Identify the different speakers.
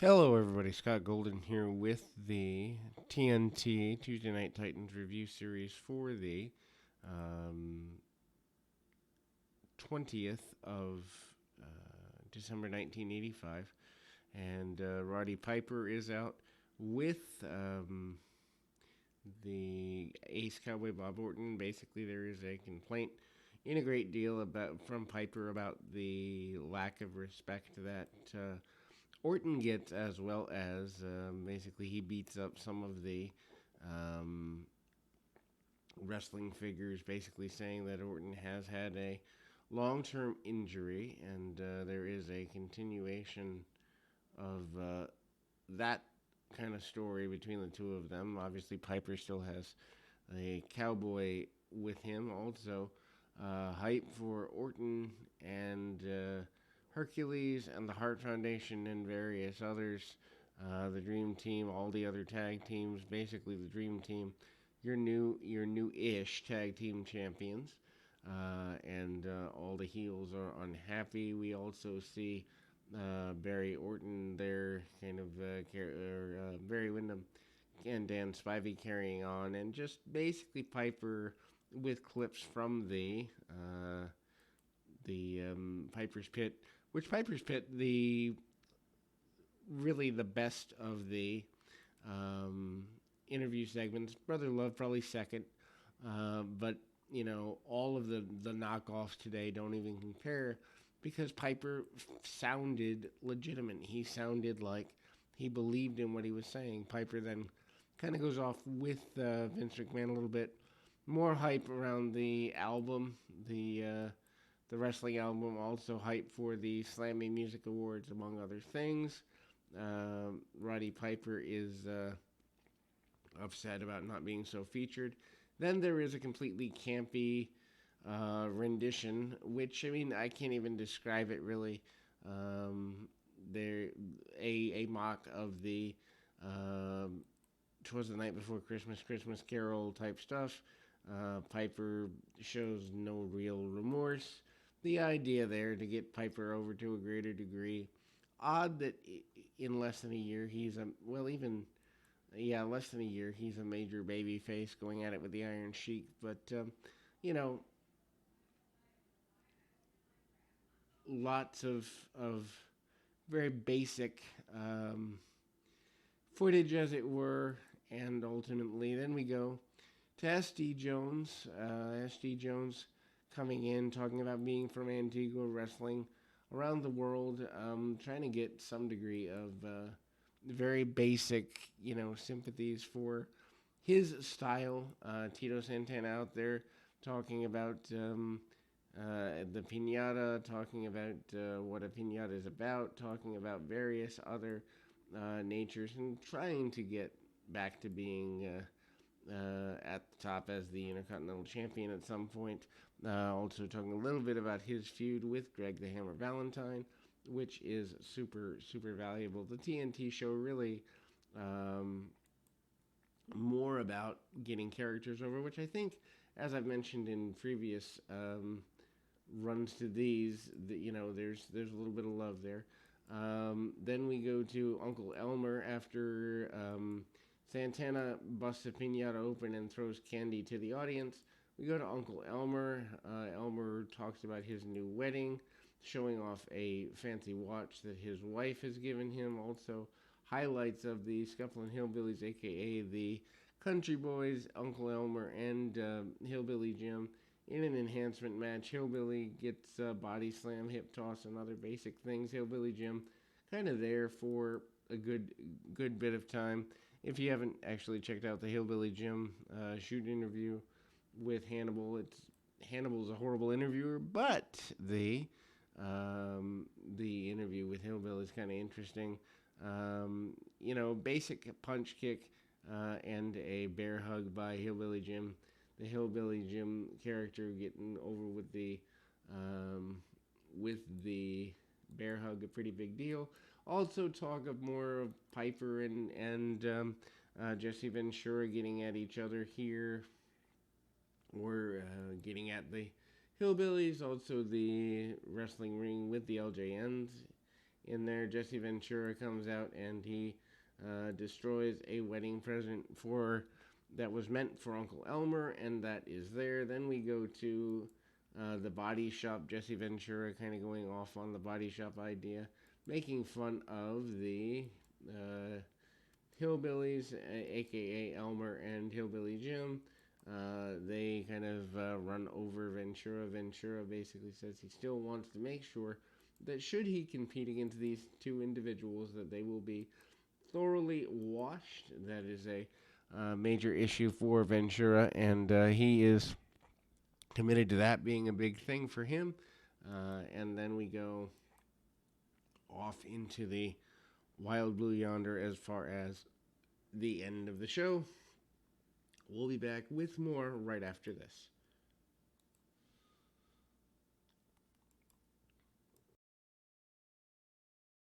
Speaker 1: Hello, everybody. Scott Golden here with the TNT Tuesday Night Titans review series for the um, 20th of December 1985. And Roddy Piper is out with the ace cowboy Bob Orton. Basically, there is a complaint in a great deal from Piper about the lack of respect that Orton gets, as well as basically he beats up some of the um, wrestling figures, basically saying that Orton has had a long term injury, and there is a continuation of that kind of story between the two of them. Obviously, Piper still has a cowboy with him. Also, hype for Orton and Hercules and the Hart Foundation and various others. The Dream Team, all the other tag teams, basically the Dream Team, your new-ish tag team champions, and all the heels are unhappy. We also see Barry Orton there, kind of Barry Windham and Dan Spivey carrying on, and just basically Piper with clips from the Piper's Pit, which Piper's Pit, the really the best of the um, interview segments. Brother Love probably second, but all of the knockoffs today don't even compare because Piper sounded legitimate. He sounded like he believed in what he was saying. Piper then kind of goes off with Vince McMahon a little bit more hype around the album, the wrestling album, also hype for the Slammy Music Awards, among other things. Roddy Piper is upset about not being so featured. Then there is a completely campy rendition, which I mean I can't even describe it really. There a mock of the "Twas the Night Before Christmas" Christmas Carol type stuff. Piper shows no real remorse. The idea there to get Piper over to a greater degree. Odd that in less than a year he's even less than a year he's a major baby face going at it with the Iron Sheik. But you know, lots of very basic footage, as it were, and ultimately then we go to SD Jones. SD Jones coming in, talking about being from Antigua, wrestling around the world, trying to get some degree of very basic, sympathies for his style. Tito Santana out there talking about the pinata, talking about what a pinata is about, talking about various other natures, and trying to get back to being at the top as the Intercontinental Champion at some point. Also talking a little bit about his feud with Greg the Hammer Valentine, which is super, super valuable. The TNT show really more about getting characters over, which I think, as I've mentioned in previous runs to these, there's a little bit of love there. Then we go to Uncle Elmer after Santana busts a pinata open and throws candy to the audience. We go to Uncle Elmer. Elmer talks about his new wedding, showing off a fancy watch that his wife has given him. Also, highlights of the Scufflin' Hillbillies, aka the Country Boys, Uncle Elmer, and Hillbilly Jim in an enhancement match. Hillbilly gets body slam, hip toss, and other basic things. Hillbilly Jim kind of there for a good bit of time. If you haven't actually checked out the Hillbilly Jim shoot interview with Hannibal, Hannibal's a horrible interviewer, but the interview with Hillbilly is kind of interesting. Basic punch kick and a bear hug by Hillbilly Jim. The Hillbilly Jim character getting over with the bear hug, a pretty big deal. Also, talk of more of Piper and Jesse Ventura getting at each other here. We're getting at the Hillbillies, also the wrestling ring with the LJNs in there, Jesse Ventura comes out and he destroys a wedding present for that was meant for Uncle Elmer, and that is there. Then we go to the body shop. Jesse Ventura kind of going off on the body shop idea, making fun of the hillbillies, aka Elmer and Hillbilly Jim. They kind of run over Ventura. Ventura basically says he still wants to make sure that should he compete against these two individuals, that they will be thoroughly washed. That is a major issue for Ventura, and he is committed to that being a big thing for him. And then we go off into the Wild Blue Yonder as far as the end of the show. We'll be back with more right after this.